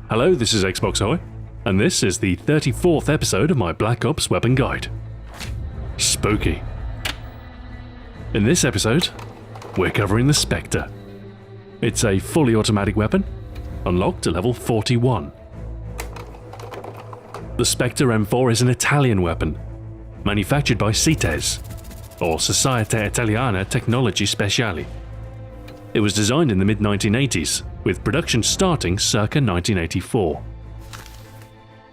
Hello, this is Xbox Hoy, and this is the 34th episode of my Black Ops Weapon Guide. Spooky. In this episode, we're covering the Spectre. It's a fully automatic weapon, unlocked to level 41. The Spectre M4 is an Italian weapon, manufactured by SITES, or Società Italiana Tecnologie Speciali. It was designed in the mid-1980s, with production starting circa 1984.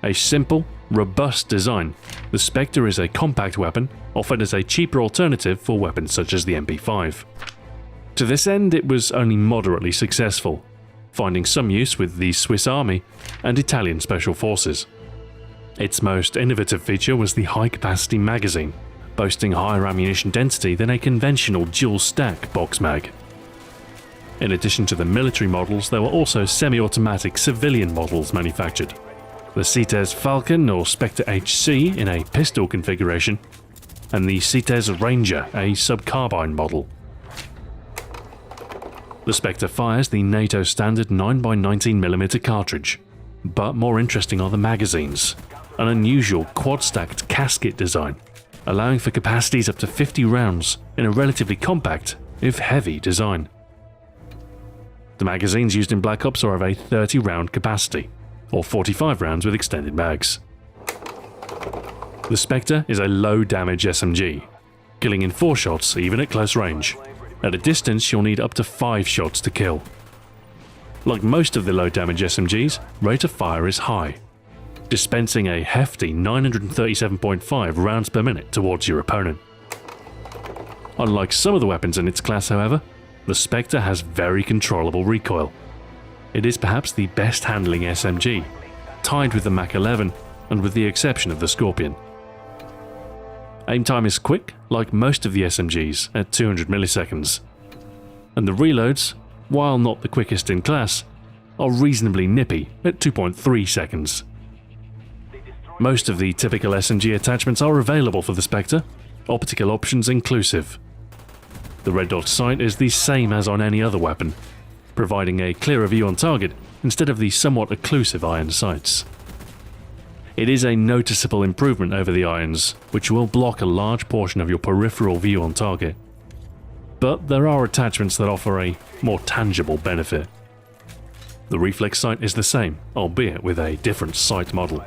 A simple, robust design, the Spectre is a compact weapon offered as a cheaper alternative for weapons such as the MP5. To this end, it was only moderately successful, finding some use with the Swiss Army and Italian Special Forces. Its most innovative feature was the high-capacity magazine, boasting higher ammunition density than a conventional dual-stack box mag. In addition to the military models, there were also semi-automatic civilian models manufactured. The SITES Falcon or Spectre-HC in a pistol configuration, and the SITES Ranger, a sub-carbine model. The Spectre fires the NATO standard 9x19mm cartridge, but more interesting are the magazines, an unusual quad-stacked casket design, allowing for capacities up to 50 rounds in a relatively compact, if heavy, design. The magazines used in Black Ops are of a 30-round capacity, or 45 rounds with extended mags. The Spectre is a low-damage SMG, killing in 4 shots even at close range. At a distance, you'll need up to 5 shots to kill. Like most of the low-damage SMGs, rate of fire is high, dispensing a hefty 937.5 rounds per minute towards your opponent. Unlike some of the weapons in its class, however, the Spectre has very controllable recoil. It is perhaps the best handling SMG, tied with the Mach 11 and with the exception of the Scorpion. Aim time is quick, like most of the SMGs, at 200 milliseconds. And the reloads, while not the quickest in class, are reasonably nippy at 2.3 seconds. Most of the typical SMG attachments are available for the Spectre, optical options inclusive. The red dot sight is the same as on any other weapon, providing a clearer view on target instead of the somewhat occlusive iron sights. It is a noticeable improvement over the irons, which will block a large portion of your peripheral view on target. But there are attachments that offer a more tangible benefit. The reflex sight is the same, albeit with a different sight model.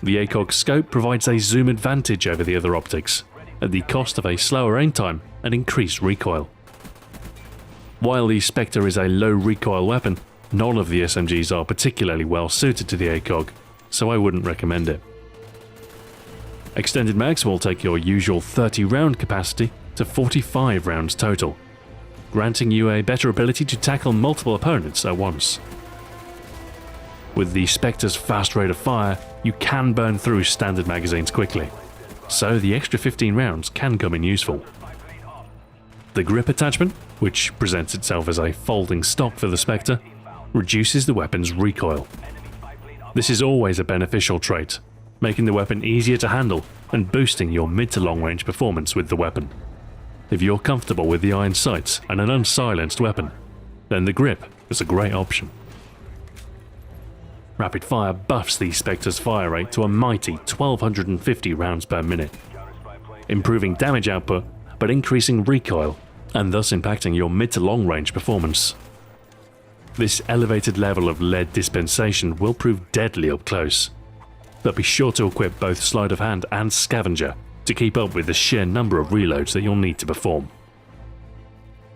The ACOG scope provides a zoom advantage over the other optics, at the cost of a slower aim time and increased recoil. While the Spectre is a low recoil weapon, none of the SMGs are particularly well suited to the ACOG, so I wouldn't recommend it. Extended mags will take your usual 30 round capacity to 45 rounds total, granting you a better ability to tackle multiple opponents at once. With the Spectre's fast rate of fire, you can burn through standard magazines quickly, so the extra 15 rounds can come in useful. The grip attachment, which presents itself as a folding stock for the Spectre, reduces the weapon's recoil. This is always a beneficial trait, making the weapon easier to handle and boosting your mid to long range performance with the weapon. If you're comfortable with the iron sights and an unsilenced weapon, then the grip is a great option. Rapid fire buffs the Spectre's fire rate to a mighty 1250 rounds per minute, improving damage output but increasing recoil and thus impacting your mid to long range performance. This elevated level of lead dispensation will prove deadly up close, but be sure to equip both sleight of hand and scavenger to keep up with the sheer number of reloads that you'll need to perform.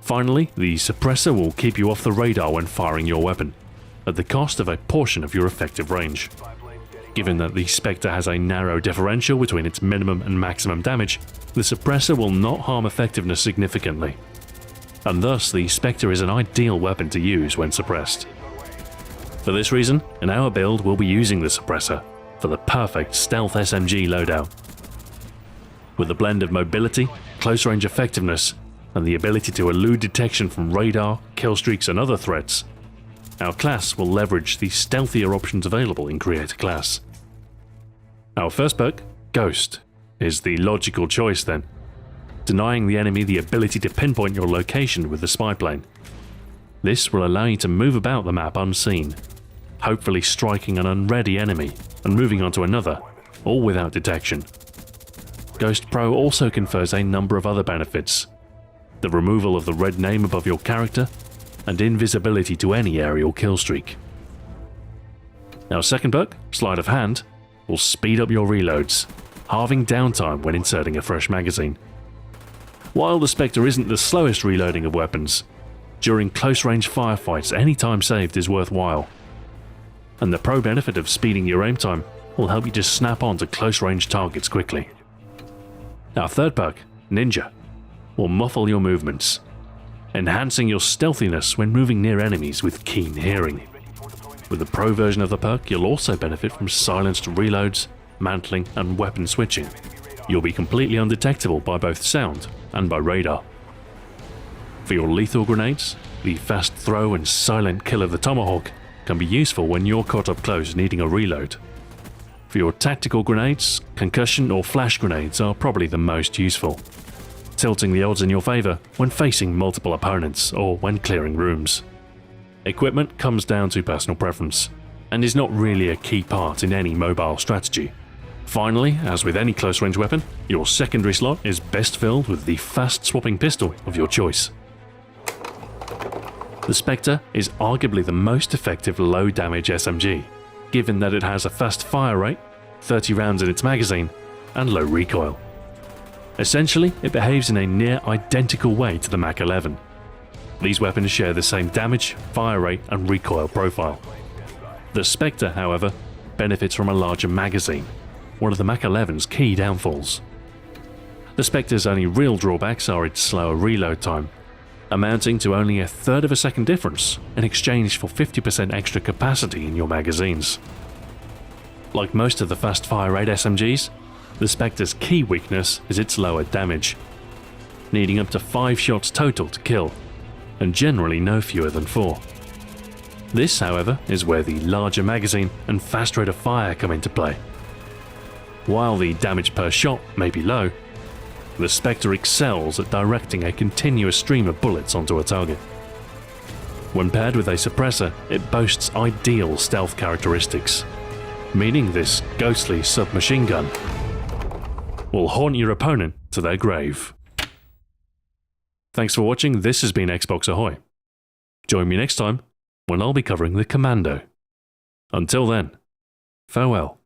Finally, the suppressor will keep you off the radar when firing your weapon, at the cost of a portion of your effective range. Given that the Spectre has a narrow differential between its minimum and maximum damage, the suppressor will not harm effectiveness significantly, and thus the Spectre is an ideal weapon to use when suppressed. For this reason, in our build we'll be using the suppressor for the perfect stealth SMG loadout. With a blend of mobility, close range effectiveness, and the ability to elude detection from radar, killstreaks and other threats, our class will leverage the stealthier options available in Creator Class. Our first perk, Ghost, is the logical choice then, denying the enemy the ability to pinpoint your location with the spy plane. This will allow you to move about the map unseen, hopefully striking an unready enemy and moving on to another, all without detection. Ghost Pro also confers a number of other benefits: the removal of the red name above your character, and invisibility to any aerial killstreak. Our second perk, Sleight of Hand, will speed up your reloads, halving downtime when inserting a fresh magazine. While the Spectre isn't the slowest reloading of weapons, during close-range firefights any time saved is worthwhile. And the pro benefit of speeding your aim time will help you to snap on to close-range targets quickly. Our third perk, Ninja, will muffle your movements, enhancing your stealthiness when moving near enemies with keen hearing. With the pro version of the perk, you'll also benefit from silenced reloads, mantling, and weapon switching. You'll be completely undetectable by both sound and by radar. For your lethal grenades, the fast throw and silent kill of the Tomahawk can be useful when you're caught up close needing a reload. For your tactical grenades, concussion or flash grenades are probably the most useful, tilting the odds in your favour when facing multiple opponents or when clearing rooms. Equipment comes down to personal preference, and is not really a key part in any mobile strategy. Finally, as with any close-range weapon, your secondary slot is best filled with the fast-swapping pistol of your choice. The Spectre is arguably the most effective low-damage SMG, given that it has a fast fire rate, 30 rounds in its magazine, and low recoil. Essentially, it behaves in a near-identical way to the Mach 11. These weapons share the same damage, fire rate, and recoil profile. The Spectre, however, benefits from a larger magazine, one of the Mach 11's key downfalls. The Spectre's only real drawbacks are its slower reload time, amounting to only a third of a second difference in exchange for 50% extra capacity in your magazines. Like most of the fast fire rate SMGs, the Spectre's key weakness is its lower damage, needing up to 5 shots total to kill, and generally no fewer than 4. This, however, is where the larger magazine and fast rate of fire come into play. While the damage per shot may be low, the Spectre excels at directing a continuous stream of bullets onto a target. When paired with a suppressor, it boasts ideal stealth characteristics, meaning this ghostly submachine gun will haunt your opponent to their grave. Thanks for watching. This has been Xbox Ahoy. Join me next time when I'll be covering the Commando. Until then, farewell.